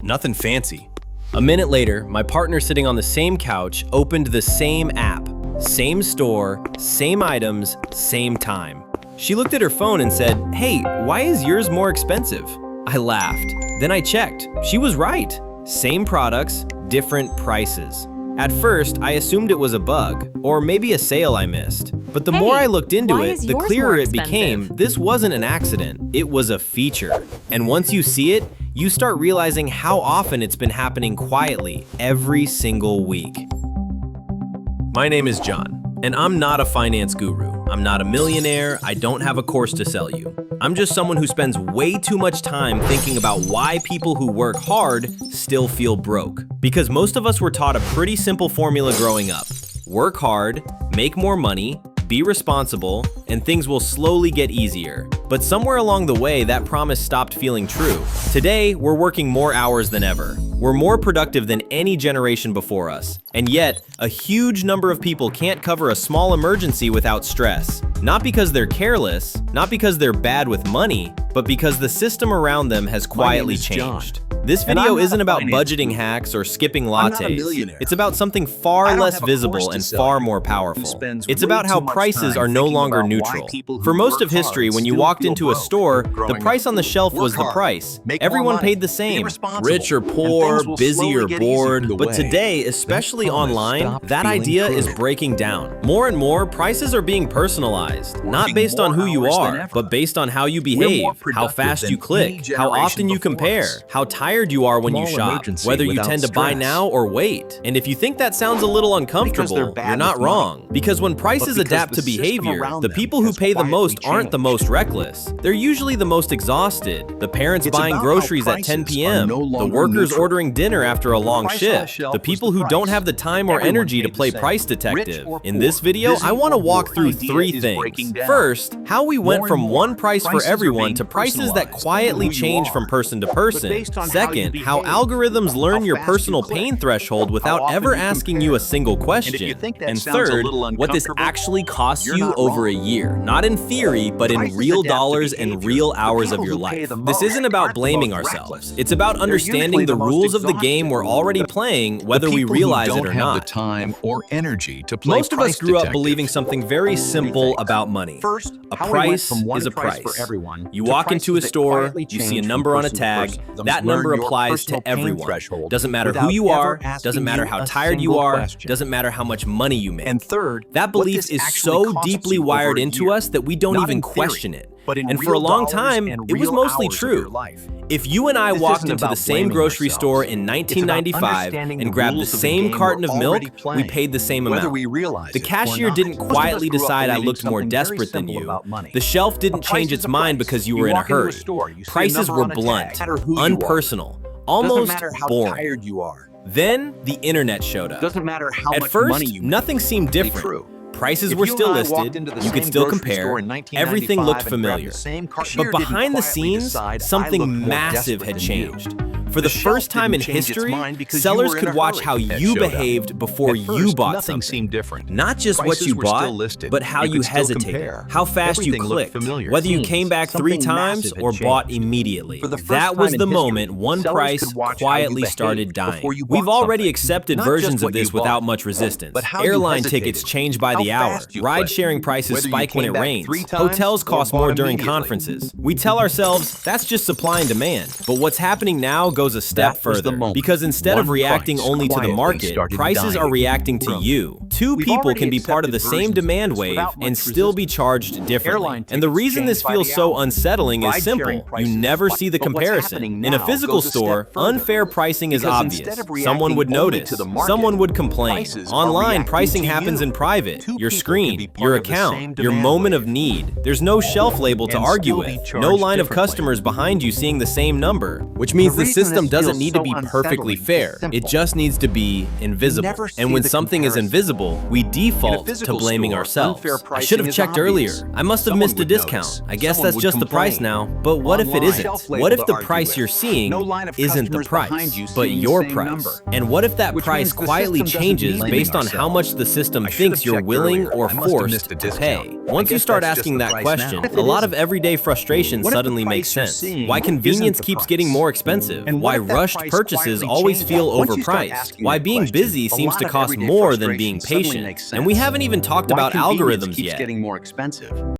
Nothing fancy. A minute later, my partner sitting on the same couch opened the same app. Same store, same items, same time. She looked at her phone and said, "Hey, why is yours more expensive?" I laughed. Then I checked. She was right. Same products, different prices. At first, I assumed it was a bug, or maybe a sale I missed. But the more I looked into it, the clearer it became this wasn't an accident, it was a feature. And once you see it, you start realizing how often it's been happening quietly every single week. My name is John, and I'm not a finance guru. I'm not a millionaire, I don't have a course to sell you. I'm just someone who spends way too much time thinking about why people who work hard still feel broke. Because most of us were taught a pretty simple formula growing up. Work hard, make more money, be responsible, and things will slowly get easier. But somewhere along the way, that promise stopped feeling true. Today, we're working more hours than ever. We're more productive than any generation before us. And yet, a huge number of people can't cover a small emergency without stress. Not because they're careless, not because they're bad with money, but because the system around them has quietly changed. This video isn't about budgeting hacks or skipping lattes. It's about something far less visible and far more powerful. It's about how prices are no longer neutral. For most of history, when you walked into a store, the price on the shelf was the price. Everyone paid the same. Rich or poor, busy or bored. But today, especially online, that idea is breaking down. More and more, prices are being personalized. Not based on who you are, but based on how you behave, how fast you click, how often you compare, how tired you are when you shop, whether you tend to buy now or wait. And if you think that sounds a little uncomfortable, you're not wrong. Because when prices adapt to behavior, the people who pay the most aren't the most reckless. They're usually the most exhausted. The parents buying groceries at 10 p.m., the workers ordering dinner after a long shift, the people who don't have the time or energy to play price detective. In this video, I want to walk through three things. First, how we went from one price for everyone to prices that quietly change from person to person. Second, how algorithms learn your personal pain threshold without ever asking you a single question. And third, what this actually costs you over a year. Not in theory, but in real dollars and real hours of your life. This isn't about blaming ourselves. It's about understanding the rules of the game we're already playing, whether we realize it or not. Most of us grew up believing something very simple about money. A price is a price. You walk into a store, you see a number on a tag, that number applies to everyone. Doesn't matter who you are, doesn't matter how tired you are, doesn't matter how much money you make. And third, that belief is so deeply wired into us that we don't even question it. And for a long time, it was mostly true. If you and I walked into the same grocery store in 1995 and grabbed the same carton of milk, we paid the same amount. The cashier didn't quietly decide I looked more desperate than you. The shelf didn't change its mind because you were in a hurry. Prices were blunt, unpersonal, almost boring. Then the internet showed up. At first, nothing seemed different. Prices were still listed, you could still compare, everything looked familiar. But behind the scenes, something massive had changed. For the first time in history, sellers could watch how you behaved before you bought something. Not just what you bought, but how you hesitated, how fast you clicked, whether you came back 3 times or bought immediately. That was the moment one price quietly started dying. We've already accepted versions of this without much resistance. Airline tickets change by the hour. Ride-sharing prices spike when it rains. Hotels cost more during conferences. We tell ourselves, that's just supply and demand. But what's happening now goes a step further. Because instead of reacting only to the market, prices are reacting to you. Two people can be part of the same demand wave and still be charged differently. And the reason this feels so unsettling is simple. You never see the comparison. In a physical store, unfair pricing is obvious. Someone would notice. Someone would complain. Online, pricing happens in private. Your screen, your account, your moment of need. There's no shelf label to argue with. No line of customers behind you seeing the same number. Which means the system doesn't need to be perfectly fair. It just needs to be invisible. And when something is invisible, people, we default to physical blaming store, ourselves. unfair I pricing should have is checked obvious. earlier. I must have Someone missed a would discount. notice. I guess Someone that's would just the price complain. now. But what if it Online, isn't? shelf label What if to the argue price with. you're seeing No line of isn't the customers price, behind you but seeing the your same price? number. And what if that Which price means the quietly system doesn't changes mean based on ourselves. how much the system I should thinks have you're checked willing earlier. or I must have forced missed a to discount. pay? I Once you guess start that's asking just the that price question, now. a lot of everyday frustration What if the suddenly price makes you're sense. seeing Why isn't convenience the keeps price? getting more expensive. And Why what if that rushed price purchases quietly always changes? feel Once you start overpriced. asking Why that being question, busy a seems lot to of cost everyday more than being frustration suddenly patient. makes And we sense. haven't even talked Why about convenience algorithms keeps yet. getting more expensive.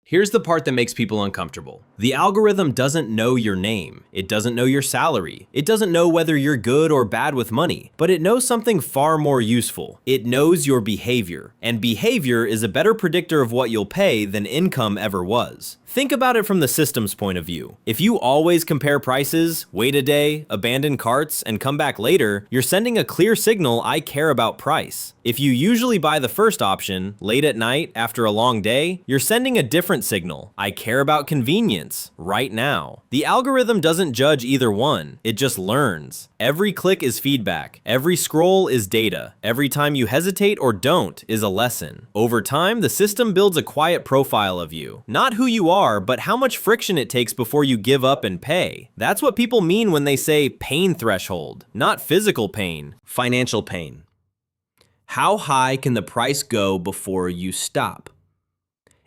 Here's the part that makes people uncomfortable. The algorithm doesn't know your name. It doesn't know your salary. It doesn't know whether you're good or bad with money. But it knows something far more useful. It knows your behavior. And behavior is a better predictor of what you'll pay than income ever was. Think about it from the system's point of view. If you always compare prices, wait a day, abandon carts, and come back later, you're sending a clear signal I care about price. If you usually buy the first option, late at night after a long day, you're sending a different signal. I care about convenience, right now. The algorithm doesn't judge either one, it just learns. Every click is feedback. Every scroll is data. Every time you hesitate or don't is a lesson. Over time, the system builds a quiet profile of you. Not who you are, but how much friction it takes before you give up and pay. That's what people mean when they say pain threshold. Not physical pain, financial pain. How high can the price go before you stop?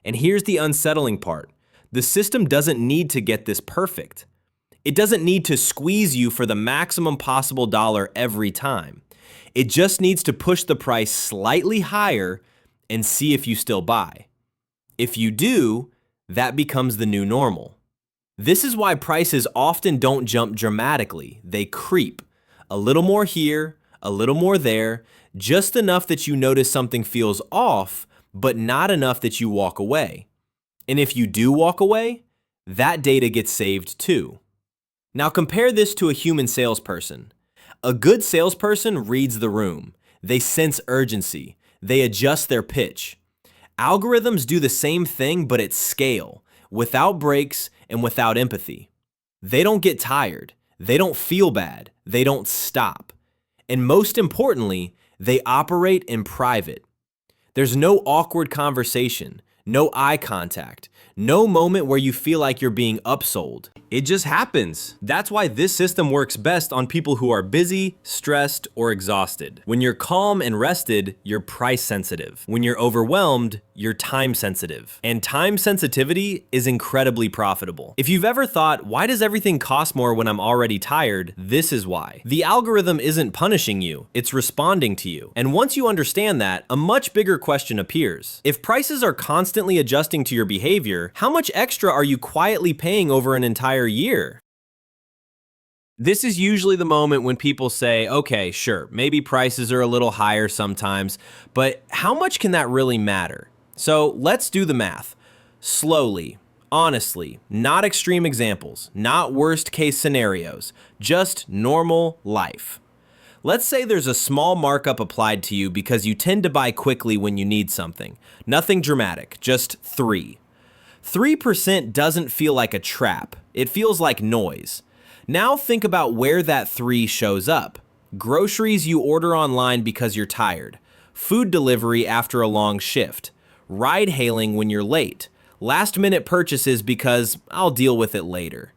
And here's the unsettling part. The system doesn't need to get this perfect. It doesn't need to squeeze you for the maximum possible dollar every time. It just needs to push the price slightly higher and see if you still buy. If you do, that becomes the new normal. This is why prices often don't jump dramatically. They creep. A little more here, a little more there, just enough that you notice something feels off, but not enough that you walk away. And if you do walk away, that data gets saved too. Now compare this to a human salesperson. A good salesperson reads the room. They sense urgency. They adjust their pitch. Algorithms do the same thing, but at scale, without breaks and without empathy. They don't get tired. They don't feel bad. They don't stop. And most importantly, they operate in private. There's no awkward conversation, no eye contact, no moment where you feel like you're being upsold. It just happens. That's why this system works best on people who are busy, stressed, or exhausted. When you're calm and rested, you're price sensitive. When you're overwhelmed, you're time sensitive. And time sensitivity is incredibly profitable. If you've ever thought, why does everything cost more when I'm already tired? This is why. The algorithm isn't punishing you, it's responding to you. And once you understand that, a much bigger question appears. If prices are constantly adjusting to your behavior, how much extra are you quietly paying over an entire year? This is usually the moment when people say, okay, sure, maybe prices are a little higher sometimes, but how much can that really matter? So let's do the math. Slowly, honestly, not extreme examples, not worst case scenarios, just normal life. Let's say there's a small markup applied to you because you tend to buy quickly when you need something. Nothing dramatic, just 3. 3% doesn't feel like a trap. It feels like noise. Now think about where that 3 shows up. Groceries you order online because you're tired. Food delivery after a long shift. Ride hailing when you're late. Last minute purchases because I'll deal with it later.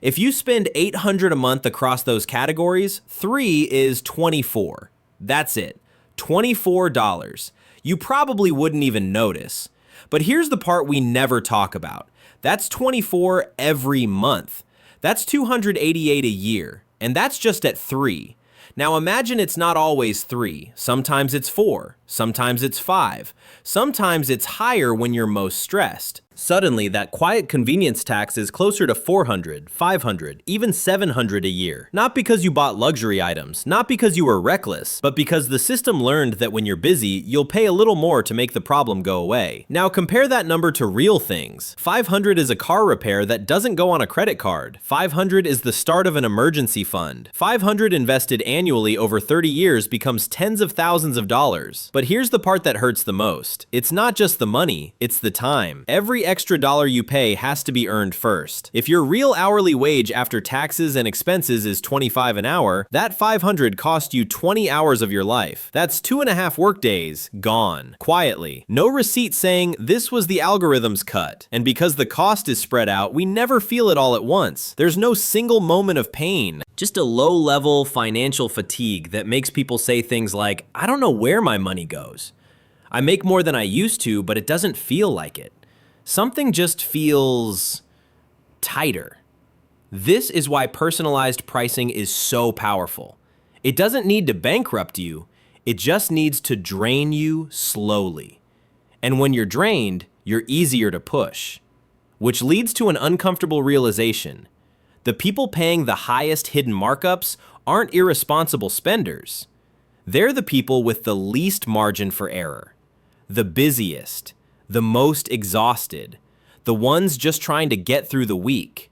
If you spend $800 a month across those categories, 3 is 24. That's it. $24. You probably wouldn't even notice. But here's the part we never talk about. That's 24 every month. That's 288 a year, and that's just at 3. Now imagine it's not always 3. Sometimes it's 4. Sometimes it's 5. Sometimes it's higher when you're most stressed. Suddenly, that quiet convenience tax is closer to 400, 500, even 700 a year. Not because you bought luxury items, not because you were reckless, but because the system learned that when you're busy, you'll pay a little more to make the problem go away. Now compare that number to real things. 500 is a car repair that doesn't go on a credit card. 500 is the start of an emergency fund. 500 invested annually over 30 years becomes tens of thousands of dollars. But here's the part that hurts the most. It's not just the money, it's the time. Every every extra dollar you pay has to be earned first. If your real hourly wage after taxes and expenses is $25 an hour, that $500 cost you 20 hours of your life. That's 2.5 workdays gone, quietly. No receipt saying this was the algorithm's cut. And because the cost is spread out, we never feel it all at once. There's no single moment of pain. Just a low-level financial fatigue that makes people say things like, I don't know where my money goes. I make more than I used to, but it doesn't feel like it. Something just feels tighter. This is why personalized pricing is so powerful. It doesn't need to bankrupt you, it just needs to drain you slowly. And when you're drained, you're easier to push. Which leads to an uncomfortable realization. The people paying the highest hidden markups aren't irresponsible spenders. They're the people with the least margin for error. The busiest, the most exhausted, the ones just trying to get through the week.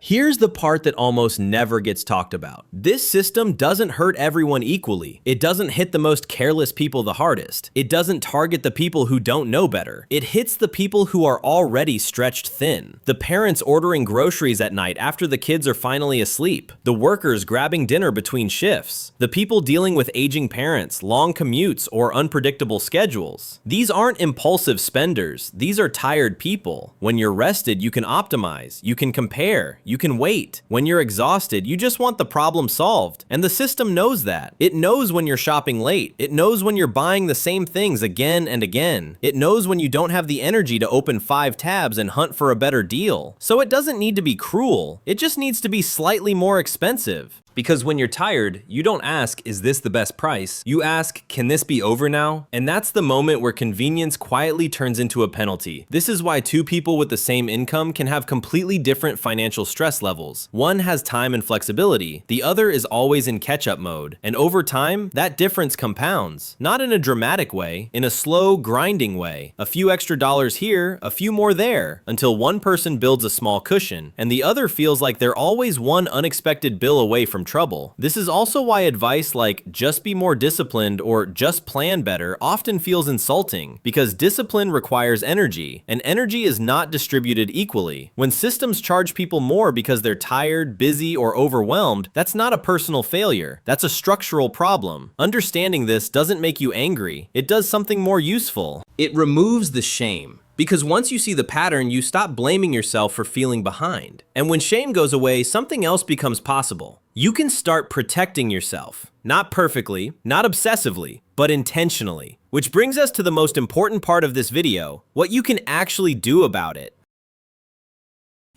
Here's the part that almost never gets talked about. This system doesn't hurt everyone equally. It doesn't hit the most careless people the hardest. It doesn't target the people who don't know better. It hits the people who are already stretched thin. The parents ordering groceries at night after the kids are finally asleep. The workers grabbing dinner between shifts. The people dealing with aging parents, long commutes, or unpredictable schedules. These aren't impulsive spenders. These are tired people. When you're rested, you can optimize. You can compare. You can wait. When you're exhausted, you just want the problem solved. And the system knows that. It knows when you're shopping late. It knows when you're buying the same things again and again. It knows when you don't have the energy to open 5 tabs and hunt for a better deal. So it doesn't need to be cruel. It just needs to be slightly more expensive. Because when you're tired, you don't ask, is this the best price? You ask, can this be over now? And that's the moment where convenience quietly turns into a penalty. This is why 2 people with the same income can have completely different financial stress levels. One has time and flexibility. The other is always in catch-up mode. And over time, that difference compounds. Not in a dramatic way, in a slow, grinding way. A few extra dollars here, a few more there, until one person builds a small cushion, and the other feels like they're always one unexpected bill away from trouble. This is also why advice like just be more disciplined or just plan better often feels insulting, because discipline requires energy, and energy is not distributed equally. When systems charge people more because they're tired, busy, or overwhelmed, that's not a personal failure. That's a structural problem. Understanding this doesn't make you angry. It does something more useful. It removes the shame. Because once you see the pattern, you stop blaming yourself for feeling behind. And when shame goes away, something else becomes possible. You can start protecting yourself. Not perfectly, not obsessively, but intentionally. Which brings us to the most important part of this video, what you can actually do about it.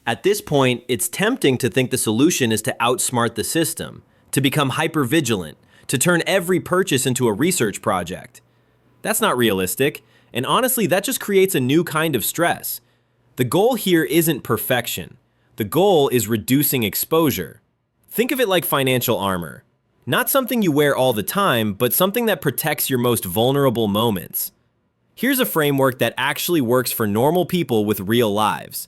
At this point, it's tempting to think the solution is to outsmart the system, to become hypervigilant, to turn every purchase into a research project. That's not realistic. And honestly, that just creates a new kind of stress. The goal here isn't perfection. The goal is reducing exposure. Think of it like financial armor. Not something you wear all the time, but something that protects your most vulnerable moments. Here's a framework that actually works for normal people with real lives.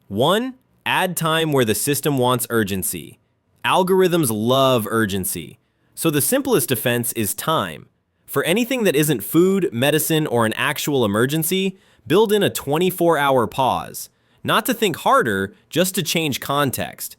1. Add time where the system wants urgency. Algorithms love urgency. So the simplest defense is time. For anything that isn't food, medicine, or an actual emergency, build in a 24-hour pause. Not to think harder, just to change context.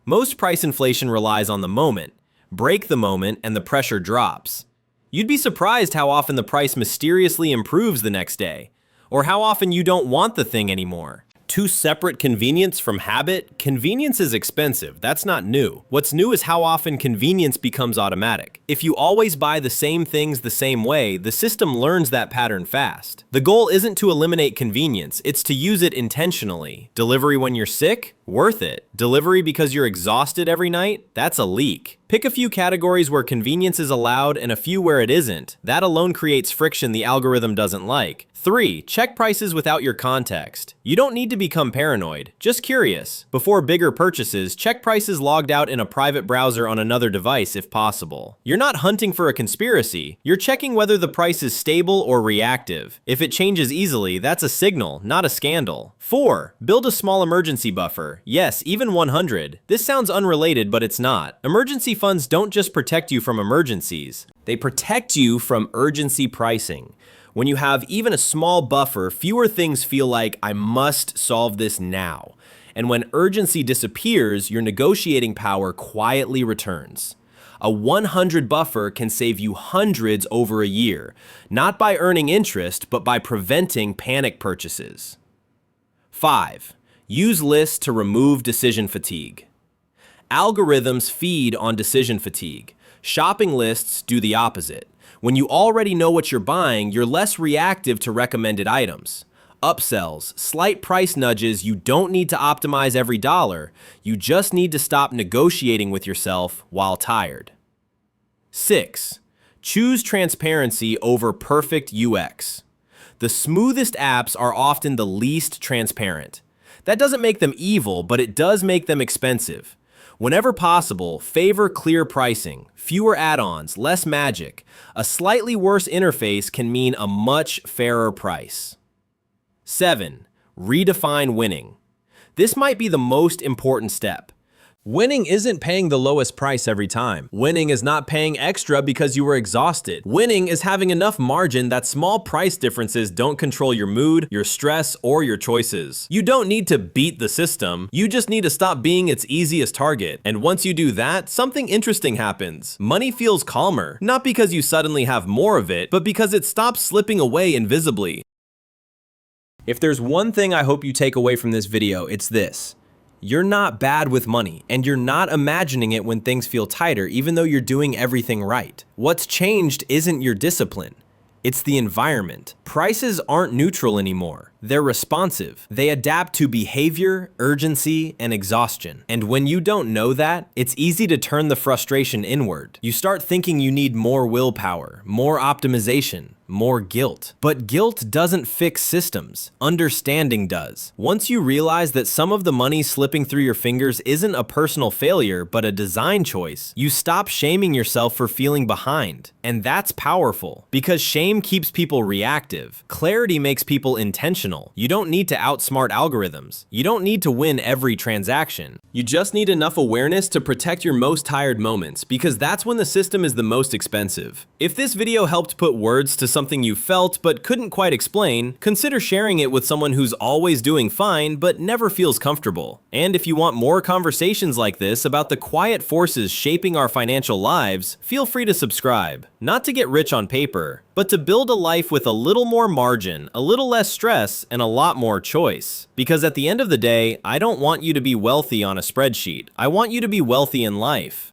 Most price inflation relies on the moment. Break the moment and the pressure drops. You'd be surprised how often the price mysteriously improves the next day, or how often you don't want the thing anymore. 2 separate convenience from habit? Convenience is expensive, that's not new. What's new is how often convenience becomes automatic. If you always buy the same things the same way, the system learns that pattern fast. The goal isn't to eliminate convenience, it's to use it intentionally. Delivery when you're sick? Worth it. Delivery because you're exhausted every night? That's a leak. Pick a few categories where convenience is allowed and a few where it isn't. That alone creates friction the algorithm doesn't like. 3. Check prices without your context. You don't need to become paranoid, just curious. Before bigger purchases, check prices logged out in a private browser on another device if possible. You're not hunting for a conspiracy, you're checking whether the price is stable or reactive. If it changes easily, that's a signal, not a scandal. 4. Build a small emergency buffer. Yes, even 100. This sounds unrelated, but it's not. Emergency funds don't just protect you from emergencies. They protect you from urgency pricing. When you have even a small buffer, fewer things feel like I must solve this now. And when urgency disappears, your negotiating power quietly returns. A 100 buffer can save you hundreds over a year, not by earning interest, but by preventing panic purchases. 5. Use lists to remove decision fatigue. Algorithms feed on decision fatigue. Shopping lists do the opposite. When you already know what you're buying, you're less reactive to recommended items. Upsells, slight price nudges, you don't need to optimize every dollar. You just need to stop negotiating with yourself while tired. 6. Choose transparency over perfect UX. The smoothest apps are often the least transparent. That doesn't make them evil, but it does make them expensive. Whenever possible, favor clear pricing, fewer add-ons, less magic. A slightly worse interface can mean a much fairer price. 7. Redefine winning. This might be the most important step. Winning isn't paying the lowest price every time. Winning is not paying extra because you were exhausted. Winning is having enough margin that small price differences don't control your mood, your stress, or your choices. You don't need to beat the system. You just need to stop being its easiest target. And once you do that, something interesting happens. Money feels calmer, not because you suddenly have more of it, but because it stops slipping away invisibly. If there's one thing I hope you take away from this video, it's this. You're not bad with money, and you're not imagining it when things feel tighter, even though you're doing everything right. What's changed isn't your discipline. It's the environment. Prices aren't neutral anymore. They're responsive. They adapt to behavior, urgency, and exhaustion. And when you don't know that, it's easy to turn the frustration inward. You start thinking you need more willpower, more optimization, more guilt. But guilt doesn't fix systems. Understanding does. Once you realize that some of the money slipping through your fingers isn't a personal failure, but a design choice, you stop shaming yourself for feeling behind. And that's powerful, because shame keeps people reactive. Clarity makes people intentional. You don't need to outsmart algorithms. You don't need to win every transaction. You just need enough awareness to protect your most tired moments, because that's when the system is the most expensive. If this video helped put words to something you felt but couldn't quite explain, consider sharing it with someone who's always doing fine but never feels comfortable. And if you want more conversations like this about the quiet forces shaping our financial lives, feel free to subscribe. Not to get rich on paper, but to build a life with a little more margin, a little less stress, and a lot more choice. Because at the end of the day, I don't want you to be wealthy on a spreadsheet. I want you to be wealthy in life.